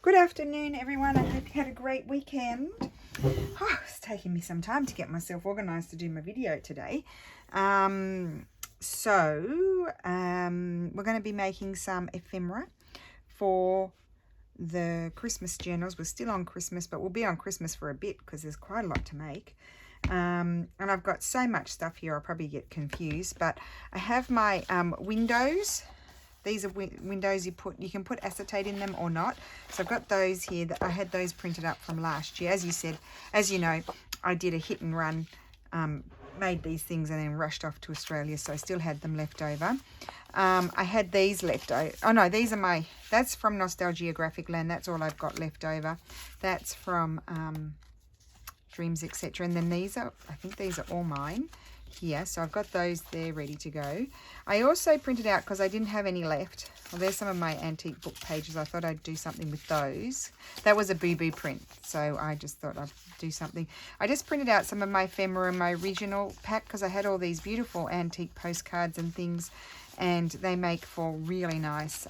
Good afternoon, everyone. I hope you had a great weekend. Oh, it's taking me some time to get myself organised to do my video today. We're going to be making some ephemera for the Christmas journals. We're still on Christmas, but we'll be on Christmas for a bit because there's quite a lot to make. And I've got so much stuff here, I'll probably get confused. But I have my windows. These are windows you can put acetate in them or not. So I've got those here. That I had those printed up from last year. As you know, I did a hit and run, made these things and then rushed off to Australia. So I still had them left over. I had these left over. Oh no, that's from Nostalgia Graphic Land. That's all I've got left over. That's from Dreams, etc. And then I think these are all mine here. So I've got those there ready to go. I also printed out, because I didn't have any left. Well, there's some of my antique book pages. I thought I'd do something with those. That was a boo-boo print, so I just thought I'd do something. I just printed out some of my ephemera in my original pack because I had all these beautiful antique postcards and things, and they make for really nice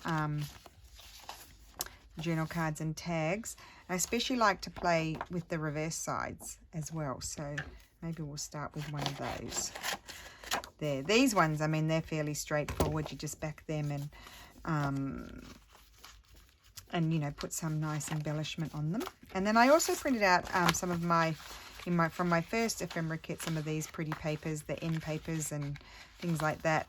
journal cards and tags. I especially like to play with the reverse sides as well, so maybe we'll start with one of those. There, these ones, I mean, they're fairly straightforward. You just back them and you know, put some nice embellishment on them. And then I also printed out some of from my first ephemera kit, some of these pretty papers, the end papers and things like that,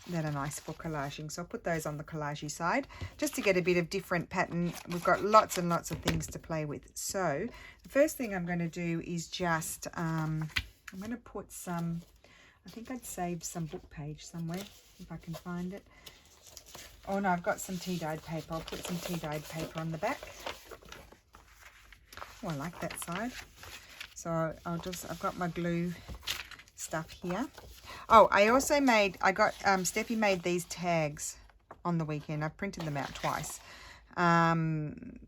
that are nice for collaging. So I'll put those on the collagey side just to get a bit of different pattern. We've got lots and lots of things to play with. So the first thing I'm going to do is just I'm going to put some, I think I'd save some book page somewhere if I can find it. Oh no, I've got some tea dyed paper. I'll put some tea dyed paper on the back. Oh, I like that side. So I've got my glue stuff here. Oh, I also Steffi made these tags on the weekend. I've printed them out twice. And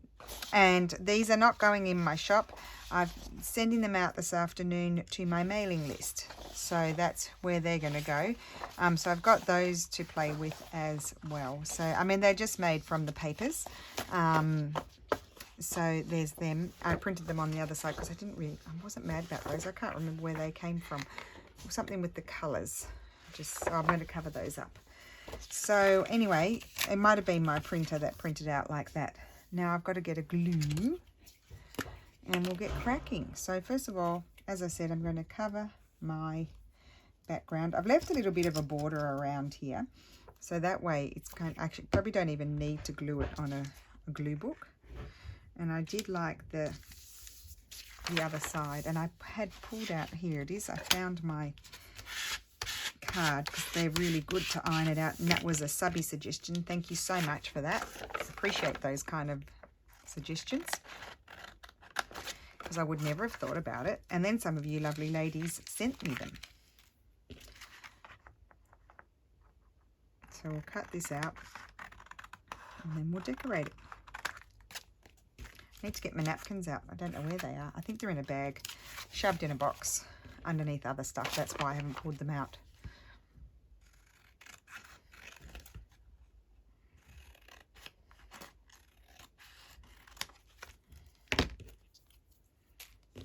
these are not going in my shop. I'm sending them out this afternoon to my mailing list. So that's where they're going to go. So I've got those to play with as well. So, I mean, they're just made from the papers. So there's them. I printed them on the other side because I wasn't mad about those. I can't remember where they came from. Something with the colours. So I'm going to cover those up. So anyway, it might have been my printer that printed out like that. Now I've got to get a glue and we'll get cracking. So first of all, as I said, I'm going to cover my background. I've left a little bit of a border around here, so that way it's actually probably don't even need to glue it on a glue book. And I did like the other side, and I had pulled out, here it is, I found my card because they're really good to iron it out, and that was a subby suggestion. Thank you so much for that. Appreciate those kind of suggestions because I would never have thought about it. And then some of you lovely ladies sent me them. So we'll cut this out and then we'll decorate it. I need to get my napkins out. I don't know where they are. I think they're in a bag, shoved in a box underneath other stuff. That's why I haven't pulled them out.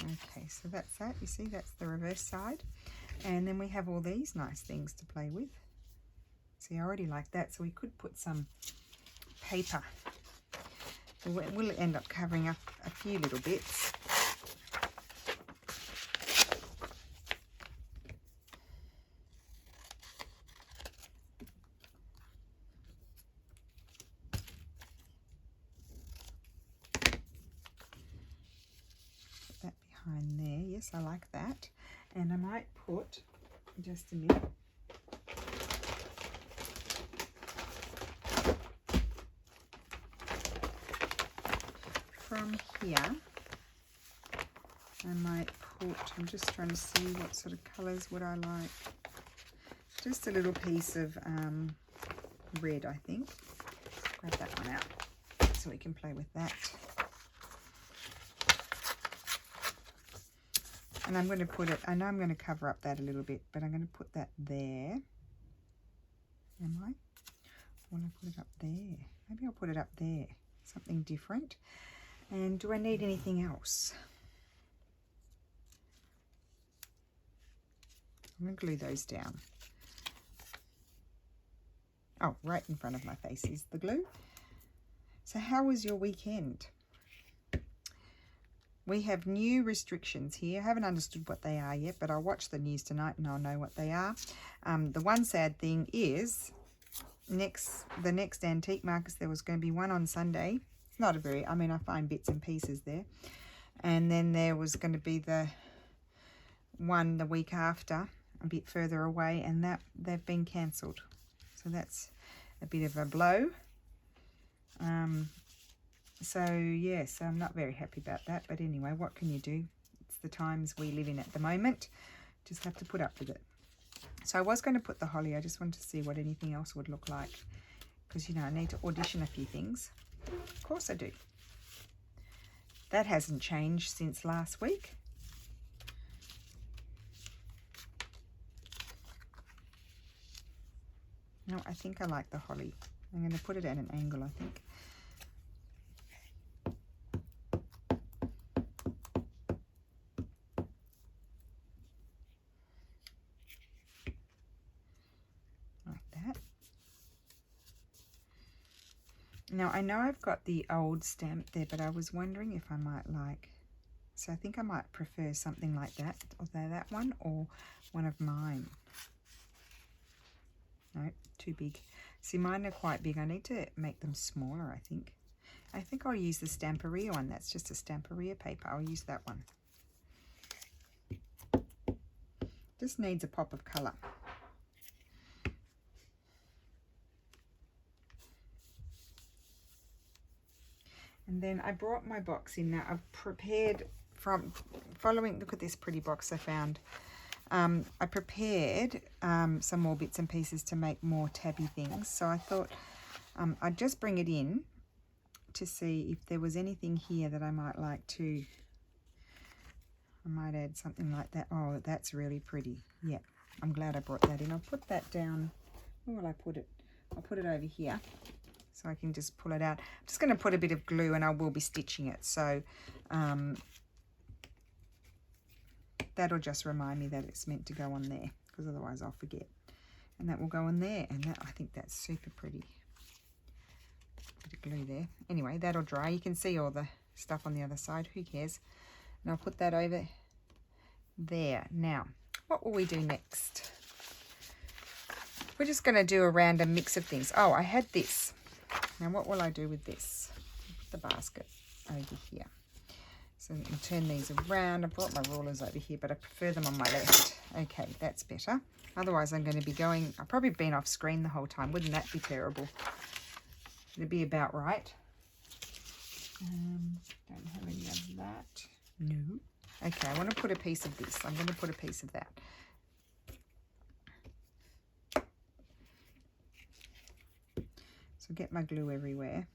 Okay, so that's that. You see, that's the reverse side. And then we have all these nice things to play with. See, I already like that. So we could put some paper. We'll end up covering up a few little bits. Put that behind there. Yes, I like that. And I might put, just a minute, from here, I might put, I'm just trying to see what sort of colours would I like. Just a little piece of red, I think. Grab that one out so we can play with that. And I'm going to put it, I know I'm going to cover up that a little bit, but I'm going to put that there. Am I? I want to put it up there. Maybe I'll put it up there. something different. And do I need anything else? I'm going to glue those down. Oh, right in front of my face is the glue. So how was your weekend? We have new restrictions here. I haven't understood what they are yet, but I'll watch the news tonight and I'll know what they are. The one sad thing is the next antique markets, there was going to be one on Sunday. Not a very, I mean, I find bits and pieces there. And then there was going to be the one the week after, a bit further away, and that they've been cancelled. So that's a bit of a blow. So yes, I'm not very happy about that. But anyway, what can you do? It's the times we live in at the moment. Just have to put up with it. So I was going to put the holly. I just wanted to see what anything else would look like. Because, you know, I need to audition a few things. Of course I do. That hasn't changed since last week. No, I think I like the holly. I'm going to put it at an angle, I think. Now, I know I've got the old stamp there, but I was wondering if I might like, so I think I might prefer something like that, although that one or one of mine. No, too big. See, mine are quite big. I need to make them smaller, I think. I think I'll use the Stamperia one. That's just a Stamperia paper. I'll use that one. Just needs a pop of colour. And then I brought my box in now. I've prepared from following, look at this pretty box I found. I prepared some more bits and pieces to make more tabby things. So I thought I'd just bring it in to see if there was anything here that I might like to, I might add something like that. Oh, that's really pretty. Yeah, I'm glad I brought that in. I'll put that down. Where will I put it? I'll put it over here, so I can just pull it out. I'm just going to put a bit of glue and I will be stitching it. So that'll just remind me that it's meant to go on there, because otherwise I'll forget. And that will go on there. And that, I think that's super pretty. Bit of glue there. Anyway, that'll dry. You can see all the stuff on the other side. Who cares? And I'll put that over there. Now, what will we do next? We're just going to do a random mix of things. Oh, I had this. Now, what will I do with this? Put the basket over here. So you can turn these around. I brought my rulers over here, but I prefer them on my left. Okay, that's better. Otherwise, I'm going to be going... I've probably been off screen the whole time. Wouldn't that be terrible? It'd be about right. Don't have any of that. No. Okay, I want to put a piece of this. I'm going to put a piece of that. So get my glue everywhere.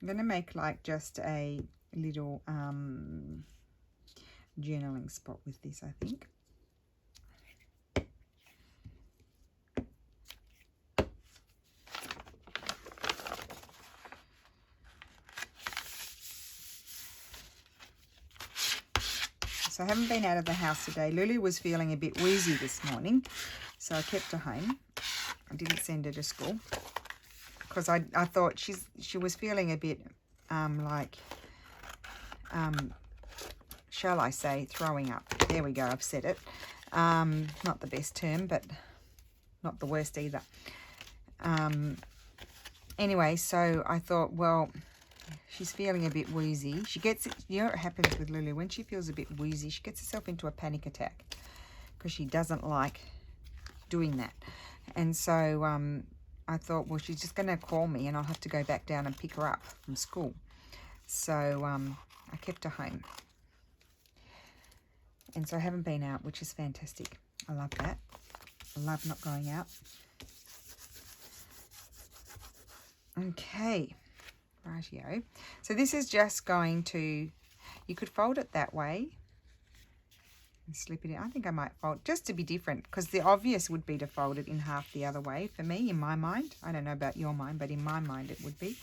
I'm going to make like just a little journaling spot with this, I think. So I haven't been out of the house today. Lulu was feeling a bit wheezy this morning, so I kept her home. I didn't send her to school because I thought she was feeling a bit shall I say, throwing up. There we go, I've said it. Not the best term, but not the worst either. Anyway, so I thought, well, she's feeling a bit wheezy. She gets, you know what happens with Lulu? When she feels a bit wheezy, she gets herself into a panic attack because she doesn't like doing that. And so I thought, well, she's just going to call me and I'll have to go back down and pick her up from school. So I kept her home. And so I haven't been out, which is fantastic. I love that. I love not going out. Okay. Rightio. So this is just going to, you could fold it that way. and slip it in. I think I might fold just to be different, because the obvious would be to fold it in half the other way for me, in my mind. I don't know about your mind, but in my mind it would be.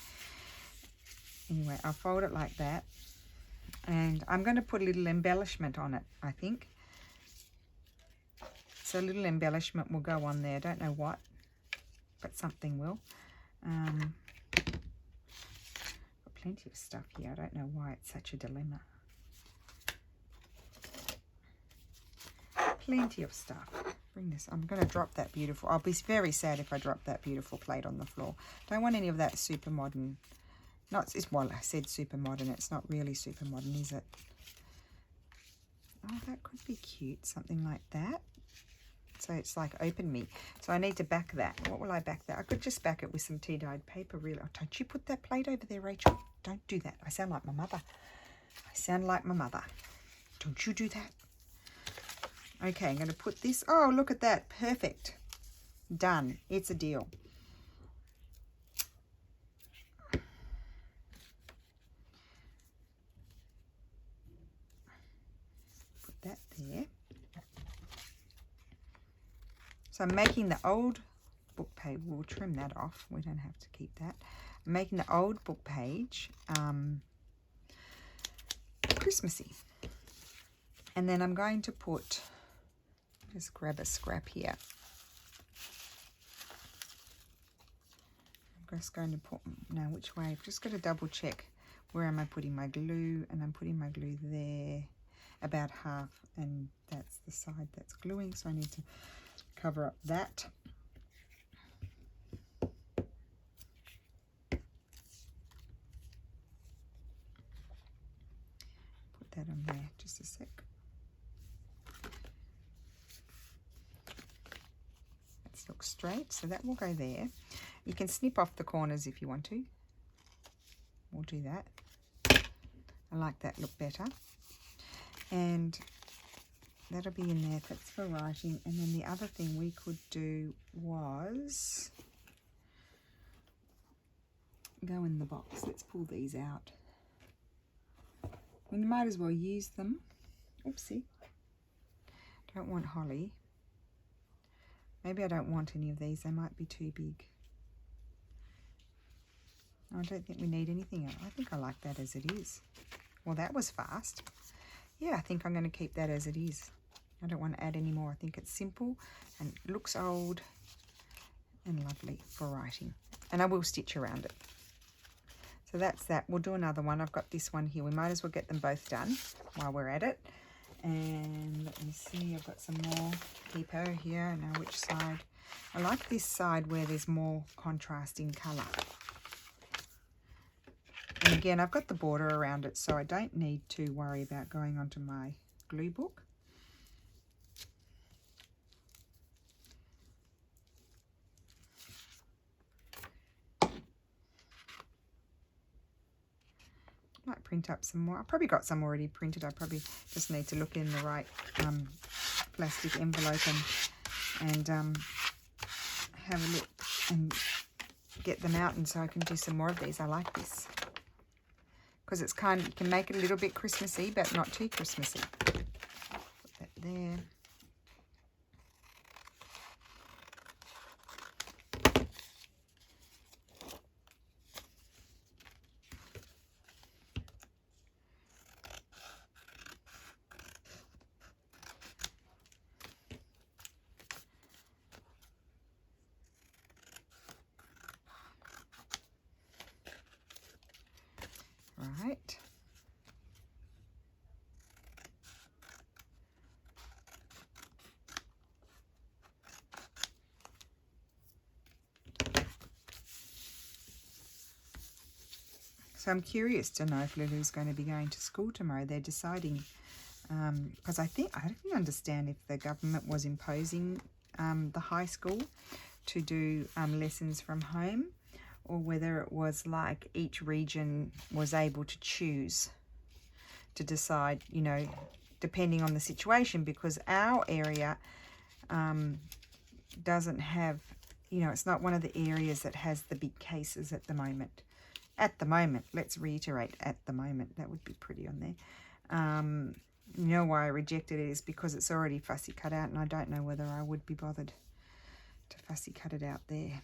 Anyway, I'll fold it like that. And I'm going to put a little embellishment on it, I think. So a little embellishment will go on there. I don't know what, but something will. Got plenty of stuff here. I don't know why it's such a dilemma. Plenty of stuff. Bring this. I'm going to drop that beautiful. I'll be very sad if I drop that beautiful plate on the floor. Don't want any of that super modern. Not, well, I said super modern. It's not really super modern, is it? Oh, that could be cute. Something like that. So it's like open me. So I need to back that. What will I back that? I could just back it with some tea-dyed paper, really. Oh, don't you put that plate over there, Rachel. Don't do that. I sound like my mother. I sound like my mother. Don't you do that. Okay, I'm going to put this. Oh, look at that. Perfect. Done. It's a deal. Put that there. So I'm making the old book page. We'll trim that off. We don't have to keep that. I'm making the old book page Christmassy. And then I'm going to put, just grab a scrap here. I'm just going to put, now which way? I've just got to double check where am I putting my glue, and I'm putting my glue there about half, and that's the side that's gluing, so I need to cover up that. Put that on there, just a sec. That looks straight, so that will go there. You can snip off the corners if you want to. We'll do that. I like that look better. And that'll be in there. That's for writing. And then the other thing we could do was go in the box. Let's pull these out. We might as well use them. Oopsie. Don't want holly. Maybe I don't want any of these. They might be too big. I don't think we need anything else. I think I like that as it is. Well, that was fast. Yeah, I think I'm going to keep that as it is. I don't want to add any more. I think it's simple and it looks old and lovely for writing. And I will stitch around it. So that's that. We'll do another one. I've got this one here. We might as well get them both done while we're at it. And let me see. I've got some more paper here. Now which side? I like this side where there's more contrasting colour. And again, I've got the border around it, so I don't need to worry about going onto my glue book. Might print up some more. I've probably got some already printed. I probably just need to look in the right plastic envelope and have a look and get them out, and so I can do some more of these. I like this. Because it's kind of, you can make it a little bit Christmassy, but not too Christmassy. Put that there. Right. So I'm curious to know if Lulu's going to be going to school tomorrow. They're deciding, because I didn't understand if the government was imposing the high school to do lessons from home, or whether it was like each region was able to choose to decide, you know, depending on the situation, because our area doesn't have, you know, it's not one of the areas that has the big cases at the moment. At the moment, let's reiterate, at the moment, that would be pretty on there. You know why I rejected it is because it's already fussy cut out, and I don't know whether I would be bothered to fussy cut it out there.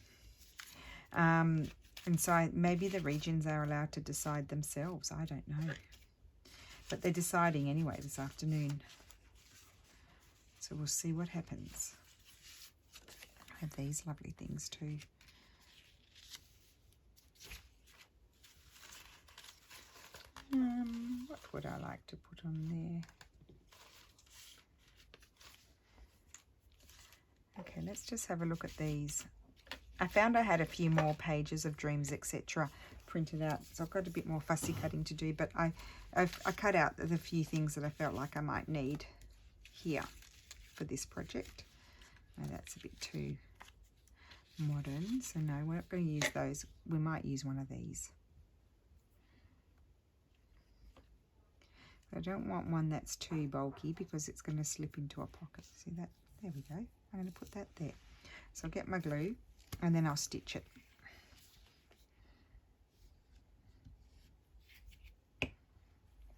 And so maybe the regions are allowed to decide themselves. I don't know. But they're deciding anyway this afternoon. So we'll see what happens. I have these lovely things too. What would I like to put on there? Okay, let's just have a look at these. I found I had a few more pages of dreams, etc. printed out, so I've got a bit more fussy cutting to do, but I cut out the few things that I felt like I might need here for this project. Now that's a bit too modern, so no, we're not going to use those. We might use one of these. I don't want one that's too bulky because it's going to slip into a pocket. See that? There we go. I'm going to put that there. So I'll get my glue and then I'll stitch it.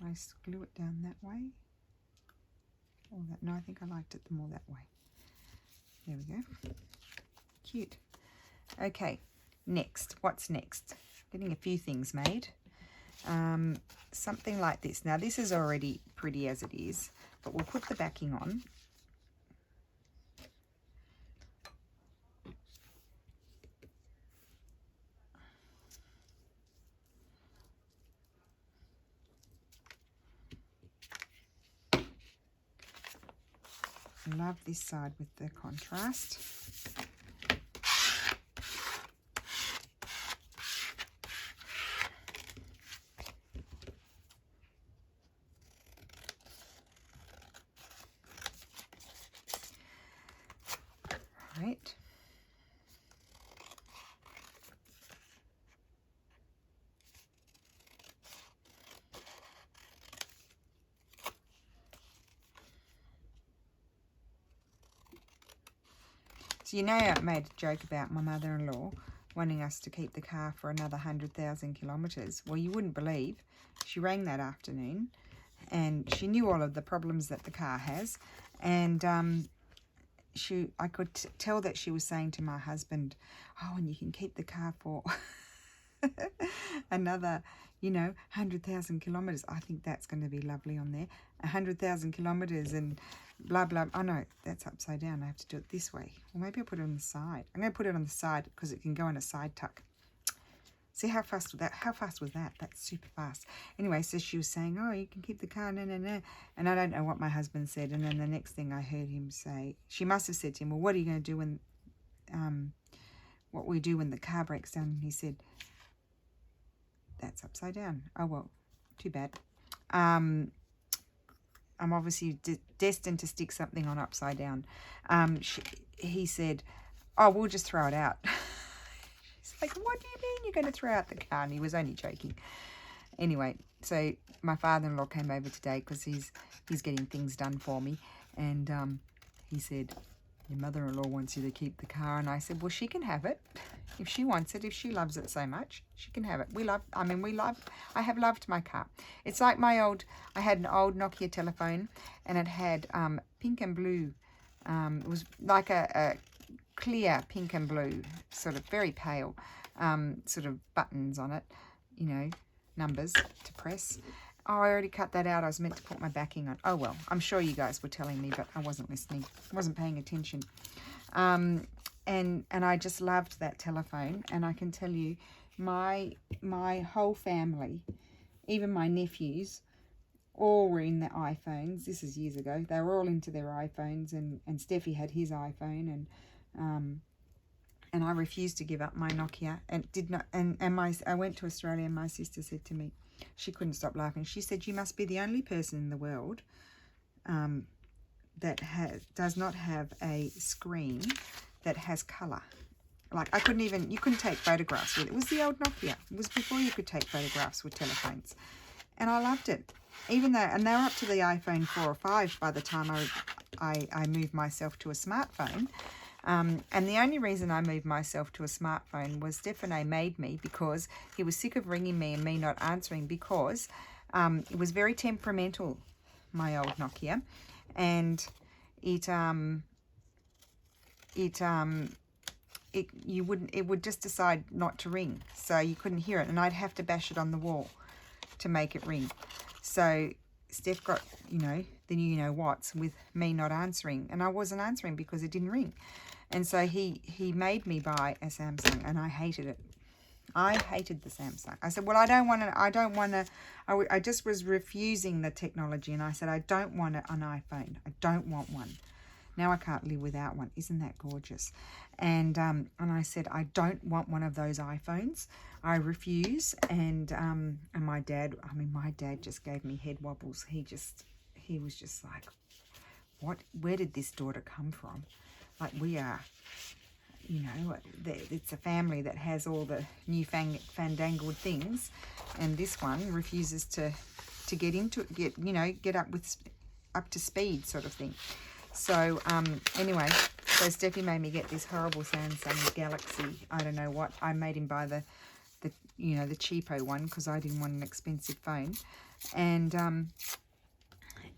I glue it down that way. Or that? No, I think I liked it more that way. There we go. Cute. Okay, next. What's next? Getting a few things made. Something like this. Now this is already pretty as it is, but we'll put the backing on. I love this side with the contrast. Right. So you know I made a joke about my mother-in-law wanting us to keep the car for another 100,000 kilometres. Well, you wouldn't believe. She rang that afternoon and she knew all of the problems that the car has, and I could tell that she was saying to my husband, oh, and you can keep the car for another, 100,000 kilometres. I think that's going to be lovely on there. 100,000 kilometres and blah, blah. Oh, no, that's upside down. I have to do it this way. Or maybe I'll put it on the side. I'm going to put it on the side because it can go in a side tuck. See how fast was that? How fast was that? That's super fast. Anyway, so she was saying, oh, you can keep the car, no, no, no. And I don't know what my husband said. And then the next thing I heard him say, she must have said to him, well, what are you going to do when, what will you do when the car breaks down? And he said, that's upside down. Oh, well, too bad. I'm obviously destined to stick something on upside down. He said, oh, we'll just throw it out. Like, what do you mean you're going to throw out the car? And he was only joking. Anyway, so my father-in-law came over today because he's getting things done for me. And he said, your mother-in-law wants you to keep the car. And I said, well, she can have it. If she wants it, if she loves it so much, she can have it. I have loved my car. It's like I had an old Nokia telephone and it had pink and blue. It was like a clear pink and blue, sort of very pale, sort of buttons on it, numbers to press. Oh, I already cut that out. I was meant to put my backing on. Oh, well, I'm sure you guys were telling me, but I wasn't listening. I wasn't paying attention. And I just loved that telephone. And I can tell you, my whole family, even my nephews, all were in their iPhones. This is years ago. They were all into their iPhones, and Steffi had his iPhone, and I refused to give up my Nokia, and did not. And I went to Australia, and my sister said to me, she couldn't stop laughing. She said, "You must be the only person in the world that does not have a screen that has colour." Like you couldn't take photographs with it. It was the old Nokia. It was before you could take photographs with telephones, and I loved it. Even though, and they were up to the iPhone 4 or 5 by the time I moved myself to a smartphone. And the only reason I moved myself to a smartphone was Stefano made me, because he was sick of ringing me and me not answering, because it was very temperamental my old Nokia, and it would just decide not to ring, so you couldn't hear it, and I'd have to bash it on the wall to make it ring. So Steph got, you know, the you know what's with me not answering, and I wasn't answering because it didn't ring. And so he made me buy a Samsung, and I hated it. I hated the Samsung. I said, well, I just was refusing the technology, and I said, I don't want an iPhone. I don't want one. Now I can't live without one. Isn't that gorgeous? And I said, I don't want one of those iPhones. I refuse. And my dad just gave me head wobbles. He was just like, what? Where did this daughter come from? Like, we are, you know, it's a family that has all the new fandangled things, and this one refuses to get up to speed sort of thing. So anyway, so Steffi made me get this horrible Samsung Galaxy. I don't know what. I made him buy the cheapo one because I didn't want an expensive phone, and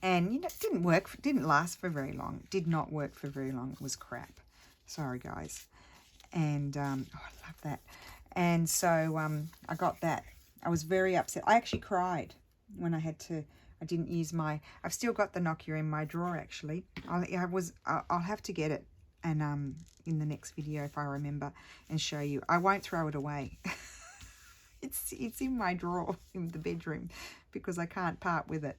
you know, it didn't last for very long. Did not work for very long. It was crap. Sorry guys. And I love that. And so I got that. I was very upset. I actually cried when I didn't use I've still got the Nokia in my drawer actually. I'll have to get it and in the next video if I remember and show you. I won't throw it away. It's in my drawer in the bedroom because I can't part with it.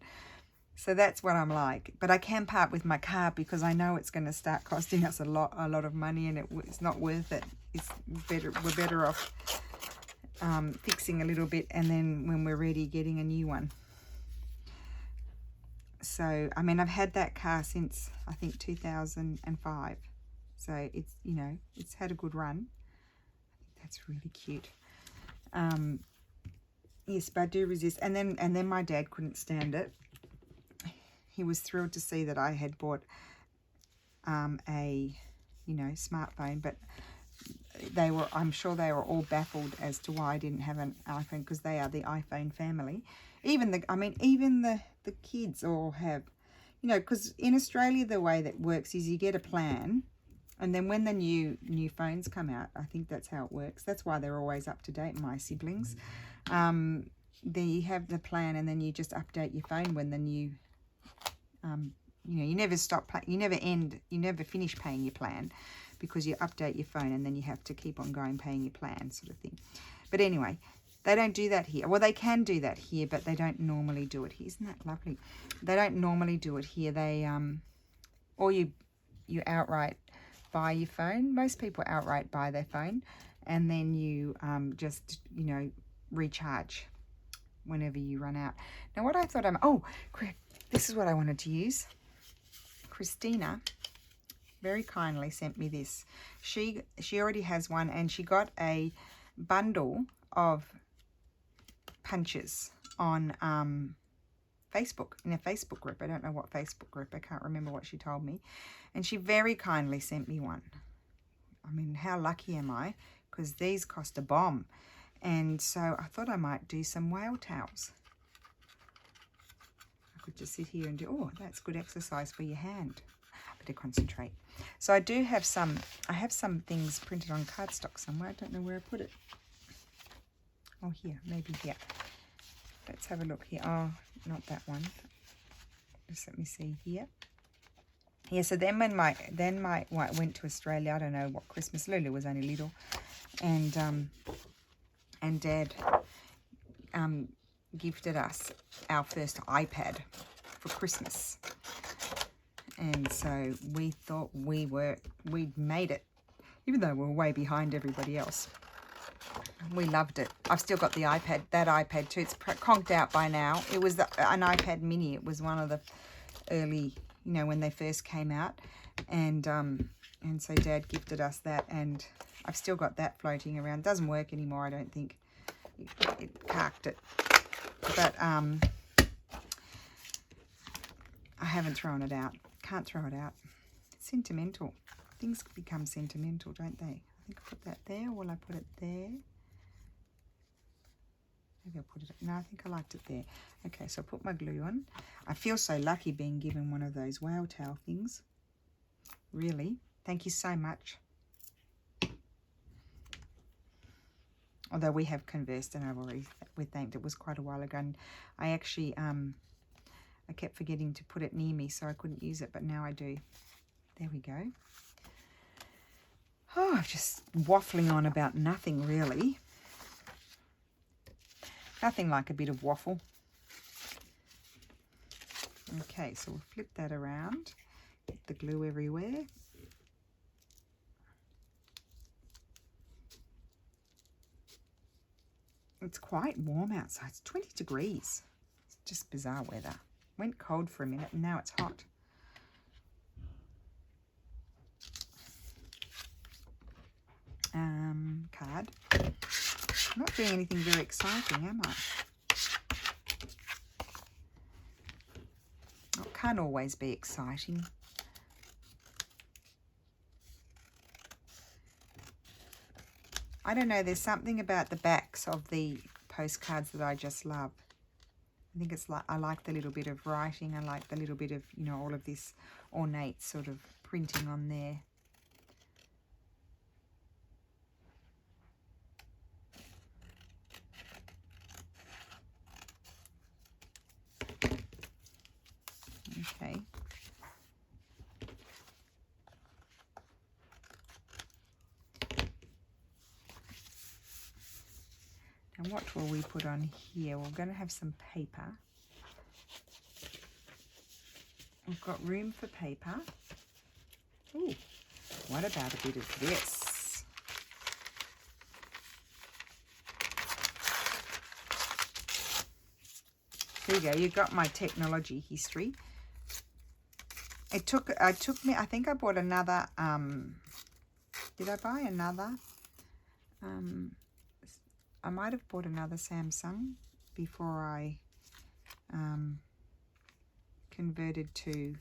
So that's what I'm like. But I can part with my car because I know it's going to start costing us a lot of money, and it's not worth it. We're better off fixing a little bit, and then when we're ready, getting a new one. So, I mean, I've had that car since, I think, 2005. So, it's, you know, it's had a good run. I think that's really cute. Yes, but I do resist. And then my dad couldn't stand it. He was thrilled to see that I had bought a, you know, smartphone, but I'm sure they were all baffled as to why I didn't have an iPhone, because they are the iPhone family. Even the kids all have, you know, because in Australia the way that works is you get a plan, and then when the new phones come out, I think that's how it works. That's why they're always up to date, my siblings. You have the plan, and then you just update your phone when the new, you know, you never finish paying your plan, because you update your phone and then you have to keep on going paying your plan sort of thing. But anyway, they don't do that here. Well, they can do that here, but they don't normally do it here. Isn't that lovely? They don't normally do it here. They or you outright buy your phone. Most people outright buy their phone, and then you just, you know, recharge whenever you run out. Now what I thought this is what I wanted to use. Christina very kindly sent me this. She already has one, and she got a bundle of punches on Facebook, in a Facebook group. I don't know what Facebook group. I can't remember what she told me. And she very kindly sent me one. I mean, how lucky am I? Because these cost a bomb. And so I thought I might do some whale tails. I could just sit here and do, oh, that's good exercise for your hand. To concentrate. So I have some things printed on cardstock somewhere. I don't know where I put it. Oh, here, maybe here. Let's have a look here. Oh, not that one. Just let me see here. Yeah, so then when I went to Australia, I don't know what Christmas, Lulu was only little, and Dad gifted us our first iPad for Christmas. And so we thought we'd made it, even though we were way behind everybody else. We loved it. I've still got the iPad, that iPad too. It's conked out by now. It was an iPad mini. It was one of the early, you know, when they first came out. And so Dad gifted us that, and I've still got that floating around. It doesn't work anymore, I don't think. It carked it. But I haven't thrown it out. Can't throw it out. It's sentimental. Things become sentimental, don't they? I think I put that there. Will I put it there? Maybe I'll put it, no, I think I liked it there. Okay, so I'll put my glue on. I feel so lucky being given one of those wow towel things. Really. Thank you so much. Although we have conversed and we thanked, it was quite a while ago. And I actually, I kept forgetting to put it near me so I couldn't use it, but now I do. There we go. Oh, I'm just waffling on about nothing really. Nothing like a bit of waffle. Okay, so we'll flip that around. Get the glue everywhere. It's quite warm outside. It's 20 degrees. It's just bizarre weather. Went cold for a minute and now it's hot. Card. I'm not doing anything very exciting, am I? Oh, it can't always be exciting. I don't know, there's something about the backs of the postcards that I just love. I think it's like, I like the little bit of writing. I like the little bit of, you know, all of this ornate sort of printing on there. Okay. And what will we put on here? We're going to have some paper. We've got room for paper. Ooh, what about a bit of this? There you go. You got my technology history. It took me, I think I bought another, did I buy another? I might have bought another Samsung before I converted to,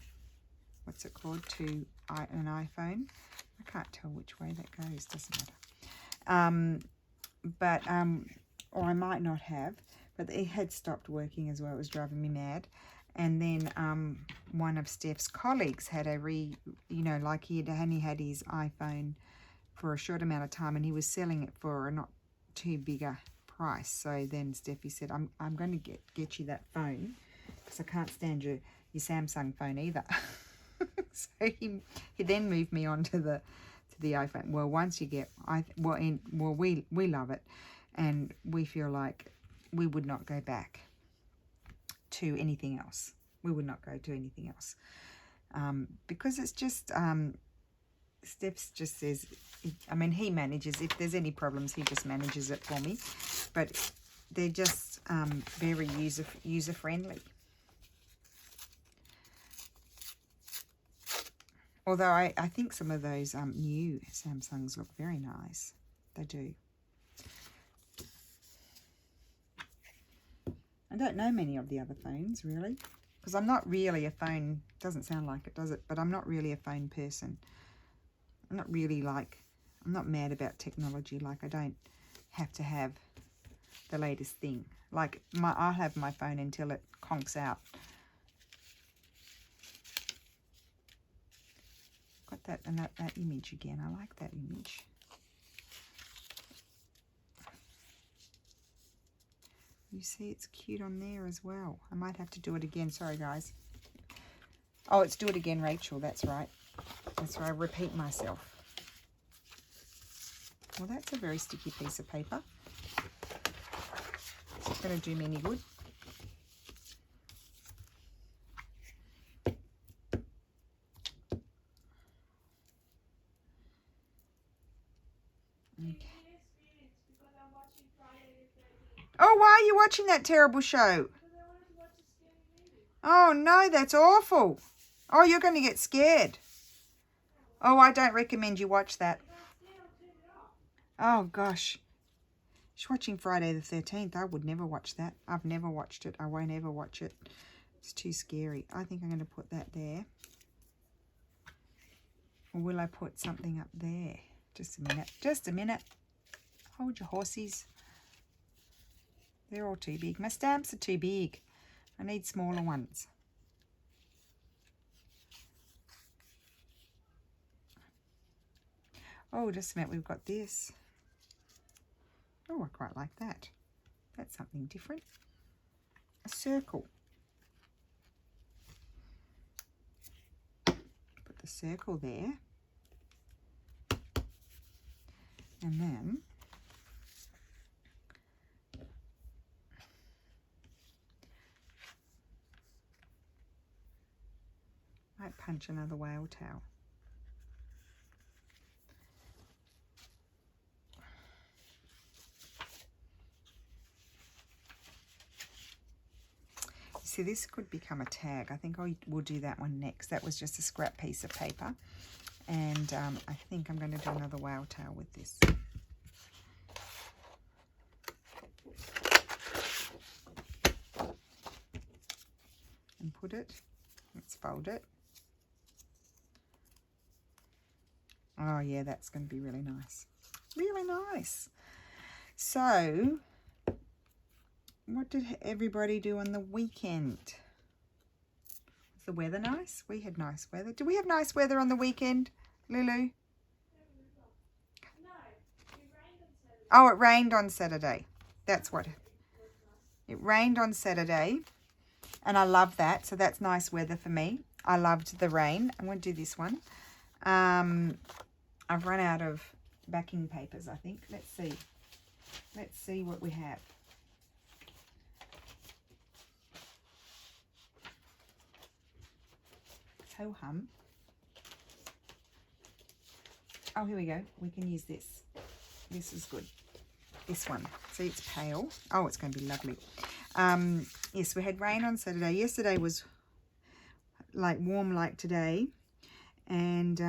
what's it called, to an iPhone. I can't tell which way that goes, doesn't matter. Or I might not have, but it had stopped working as well. It was driving me mad. And then one of Steph's colleagues had like he only had his iPhone for a short amount of time and he was selling it for a not too bigger price. So then Steffi said, I'm going to get you that phone because I can't stand your Samsung phone either. So he then moved me on to the iPhone. Well, once you get, we love it and we feel like we would not go back to anything else. We would not go to anything else because it's just Steph's just says, I mean, he manages, if there's any problems he just manages it for me, but they're just very user friendly. Although I think some of those new Samsungs look very nice. They do. I don't know many of the other phones, really. Because I'm not really a phone... Doesn't sound like it, does it? But I'm not really a phone person. I'm not really like... I'm not mad about technology. Like, I don't have to have the latest thing. Like, I'll have my phone until it conks out. Got that image again. I like that image. You see it's cute on there as well. I might have to do it again. Sorry, guys. Oh, it's do it again, Rachel. That's right. That's where I repeat myself. Well, that's a very sticky piece of paper. It's not going to do me any good. Okay. Oh, why are you watching that terrible show? Oh, no, that's awful. Oh, you're going to get scared. Oh, I don't recommend you watch that. Oh, gosh. She's watching Friday the 13th. I would never watch that. I've never watched it. I won't ever watch it. It's too scary. I think I'm going to put that there. Or will I put something up there? Just a minute. Just a minute. Hold your horsies. They're all too big. My stamps are too big. I need smaller ones. Oh, just a minute, we've got this. Oh, I quite like that. That's something different. A circle. Put the circle there. And then might punch another whale tail. See, this could become a tag. I think we'll do that one next. That was just a scrap piece of paper. And I think I'm going to do another whale tail with this. And put it. Let's fold it. Oh, yeah, that's going to be really nice. Really nice. So, what did everybody do on the weekend? Was the weather nice? We had nice weather. Did we have nice weather on the weekend, Lulu? No, it rained on Saturday. Oh, it rained on Saturday. That's what. It rained on Saturday, and I love that. So that's nice weather for me. I loved the rain. I'm going to do this one. I've run out of backing papers, I think. Let's see. Let's see what we have. Ho hum. Oh, here we go. We can use this. This is good. This one. See, it's pale. Oh, it's going to be lovely. Yes, we had rain on Saturday. Yesterday was like warm like today. And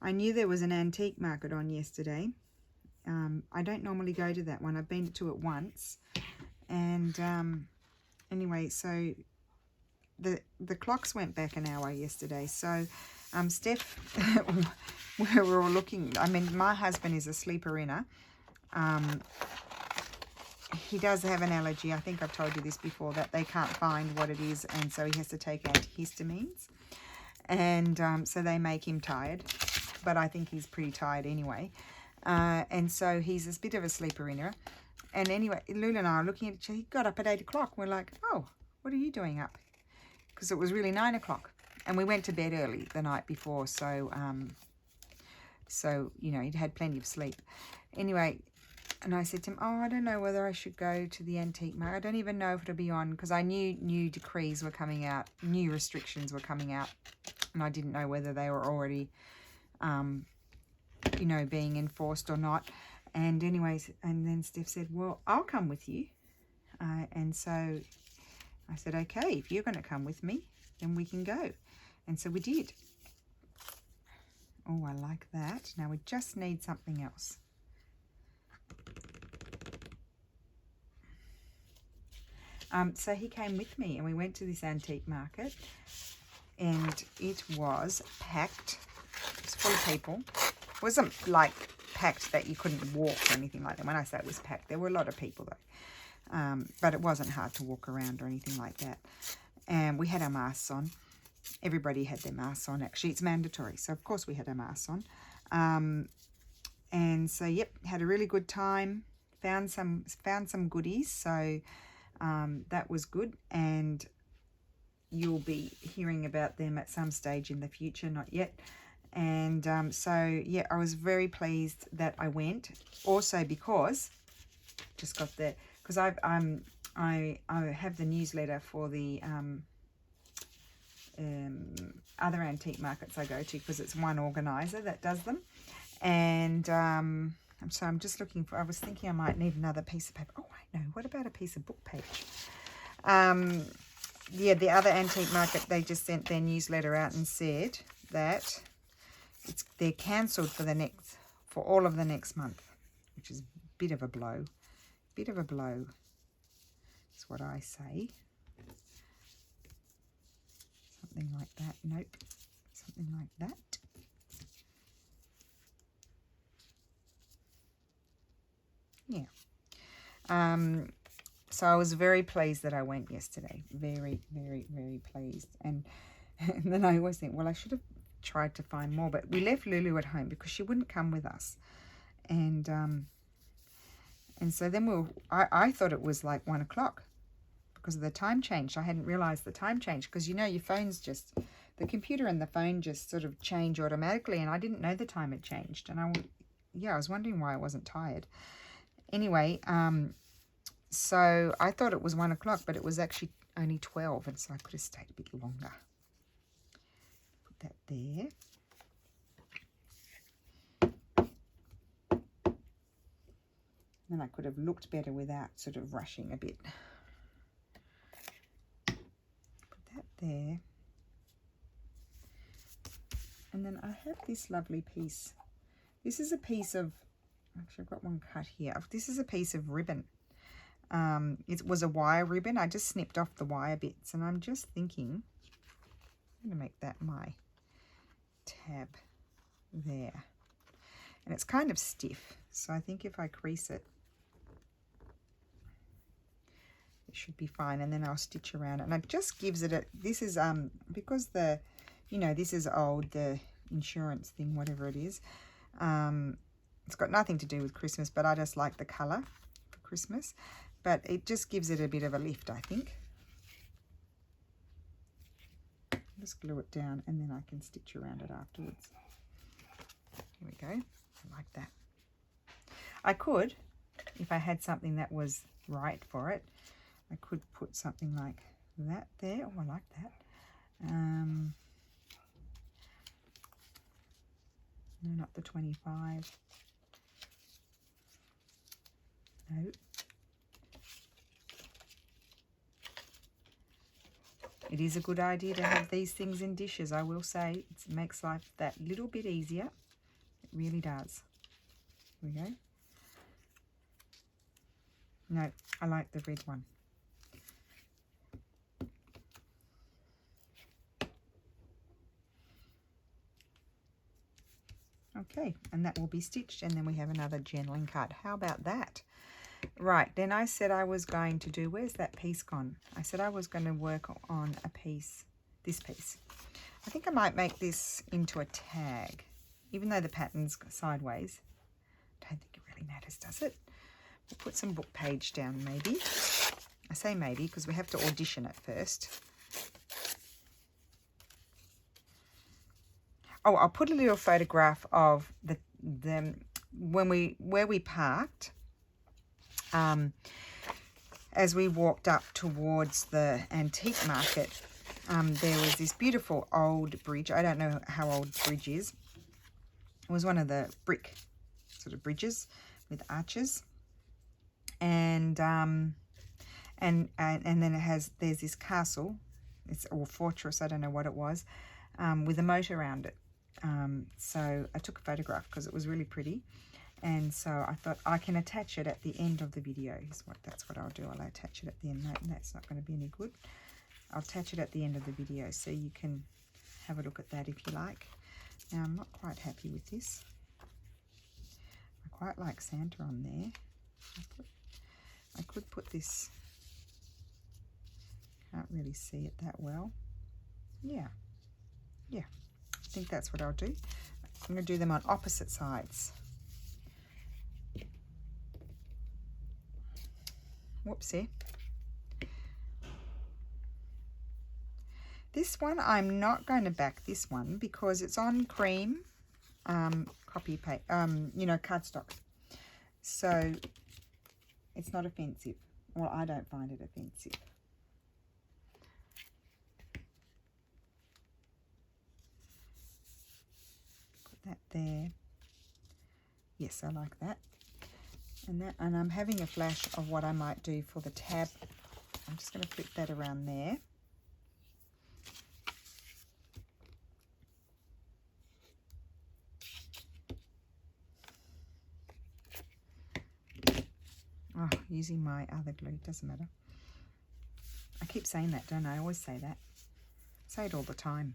I knew there was an antique market on yesterday. I don't normally go to that one. I've been to it once. And anyway, so the clocks went back an hour yesterday. So Steph, we were all looking. I mean, my husband is a sleeper-inner. He does have an allergy. I think I've told you this before, that they can't find what it is, and so he has to take antihistamines. And so they make him tired, but I think he's pretty tired anyway. And so he's a bit of a sleeper-inner. And anyway, Lulu and I are looking at each other. He got up at 8 o'clock. We're like, oh, what are you doing up? Because it was really 9 o'clock. And we went to bed early the night before. So, you know, he'd had plenty of sleep. Anyway, and I said to him, oh, I don't know whether I should go to the antique market. I don't even know if it'll be on, because I knew new decrees were coming out, new restrictions were coming out. And I didn't know whether they were already, you know, being enforced or not. And anyways, and then Steph said, well, I'll come with you. And so I said, okay, if you're going to come with me, then we can go. And so we did. Oh, I like that. Now we just need something else. So he came with me and we went to this antique market, and it was packed. It was full of people. It wasn't like packed that you couldn't walk or anything like that. When I say it was packed, there were a lot of people though. But it wasn't hard to walk around or anything like that. And we had our masks on. Everybody had their masks on. Actually, it's mandatory. So, of course, we had our masks on. And so, yep, had a really good time. Found some goodies. So, that was good. And you'll be hearing about them at some stage in the future. Not yet. And so, yeah, I was very pleased that I went. Also because, just got the, because I have the newsletter for the other antique markets I go to, because it's one organizer that does them. And so I'm just looking for, I was thinking I might need another piece of paper. Oh, I know. What about a piece of book page? Yeah, the other antique market, they just sent their newsletter out and said that they're cancelled for all of the next month, which is a bit of a blow. Bit of a blow is what I say. Something like that. Nope. Something like that. Yeah. So I was very pleased that I went yesterday. Very, very, very pleased. And then I always think, well, I should have tried to find more. But we left Lulu at home because she wouldn't come with us. And so then I thought it was like 1 o'clock because of the time change. I hadn't realised the time change because, you know, your phone's just, the computer and the phone just sort of change automatically. And I didn't know the time had changed. And I was wondering why I wasn't tired. Anyway, so I thought it was 1 o'clock, but it was actually only 12, and so I could have stayed a bit longer. Put that there. Then I could have looked better without sort of rushing a bit. Put that there. And then I have this lovely piece. This is a piece of, actually I've got one cut here. This is a piece of ribbon. It was a wire ribbon. I just snipped off the wire bits, and I'm just thinking I'm going to make that my tab there. And it's kind of stiff, so I think if I crease it, it should be fine. And then I'll stitch around it, and it just gives it a, this is because the, you know, this is old, the insurance thing, whatever it is. It's got nothing to do with Christmas, but I just like the colour for Christmas. But it just gives it a bit of a lift, I think. Just glue it down, and then I can stitch around it afterwards. Here we go. I like that. I could, if I had something that was right for it, I could put something like that there. Oh, I like that. No, not the 25. No. It is a good idea to have these things in dishes, I will say. It makes life that little bit easier. It really does. Here we go. No, I like the red one. Okay, and that will be stitched, and then we have another journaling card. How about that? Right, then I said I was going to do, where's that piece gone? I said I was going to work on a piece, this piece. I think I might make this into a tag, even though the pattern's sideways. I don't think it really matters, does it? We'll put some book page down maybe. I say maybe because we have to audition it first. Oh, I'll put a little photograph of where we parked. As we walked up towards the antique market, there was this beautiful old bridge. I don't know how old the bridge is. It was one of the brick sort of bridges with arches, and then there's this castle, or fortress, I don't know what it was, with a moat around it. So I took a photograph because it was really pretty. And so I thought I can attach it at the end of the video. That's what I'll do. I'll attach it at the end. No, that's not going to be any good. I'll attach it at the end of the video so you can have a look at that if you like. Now, I'm not quite happy with this. I quite like Santa on there. I could put this. Can't really see it that well. Yeah. I think that's what I'll do. I'm going to do them on opposite sides. Whoopsie. This one, I'm not going to back this one because it's on cream copy paste, cardstock. So it's not offensive. Well, I don't find it offensive. Put that there. Yes, I like that. And I'm having a flash of what I might do for the tab. I'm just going to flip that around there. Oh, using my other glue, doesn't matter. I keep saying that, don't I? I always say that. I say it all the time.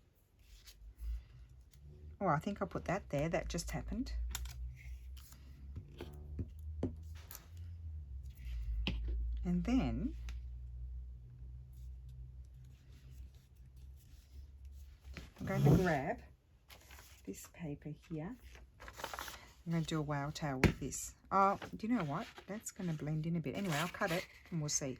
Oh, I think I'll put that there. That just happened. And then I'm going to grab this paper here. I'm going to do a whale tail with this. Oh, do you know what? That's going to blend in a bit. Anyway, I'll cut it and we'll see.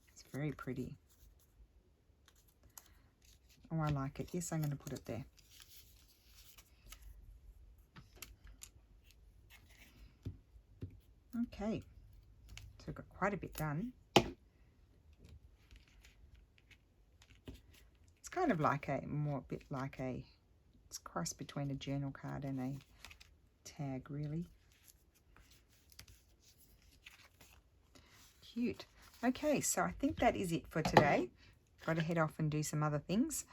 It's very pretty. Oh, I like it. Yes, I'm going to put it there. Okay. So I've got quite a bit done. It's kind of like a bit like a, it's a cross between a journal card and a tag, really. Cute. Okay, so I think that is it for today. Got to head off and do some other things.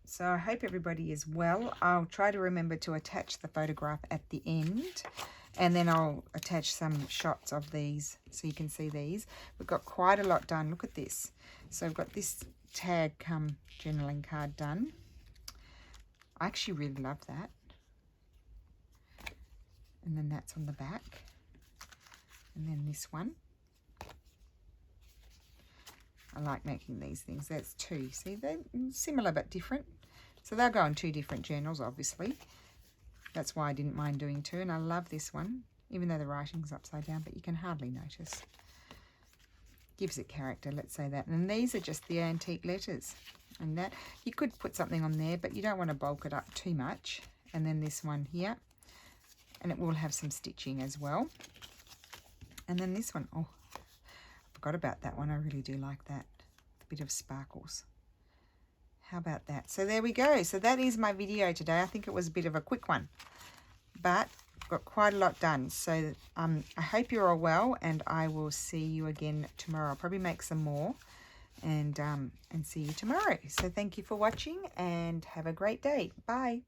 So I hope everybody is well. I'll try to remember to attach the photograph at the end, and then I'll attach some shots of these so you can see these. We've got quite a lot done. Look at this. So I've got this tag come journaling card done. I actually really love that. And then that's on the back. And then this one. I like making these things. That's two. See, they're similar but different. So they'll go in two different journals, obviously. That's why I didn't mind doing two. And I love this one, even though the writing's upside down, but you can hardly notice. Gives it character, let's say that. And these are just the antique letters. And that, you could put something on there, but you don't want to bulk it up too much. And then this one here. And it will have some stitching as well. And then this one, oh, I forgot about that one. I really do like that. A bit of sparkles. How about that? So there we go. So that is my video today. I think it was a bit of a quick one, but I've got quite a lot done. So I hope you're all well, and I will see you again tomorrow. I'll probably make some more and see you tomorrow. So thank you for watching and have a great day. Bye.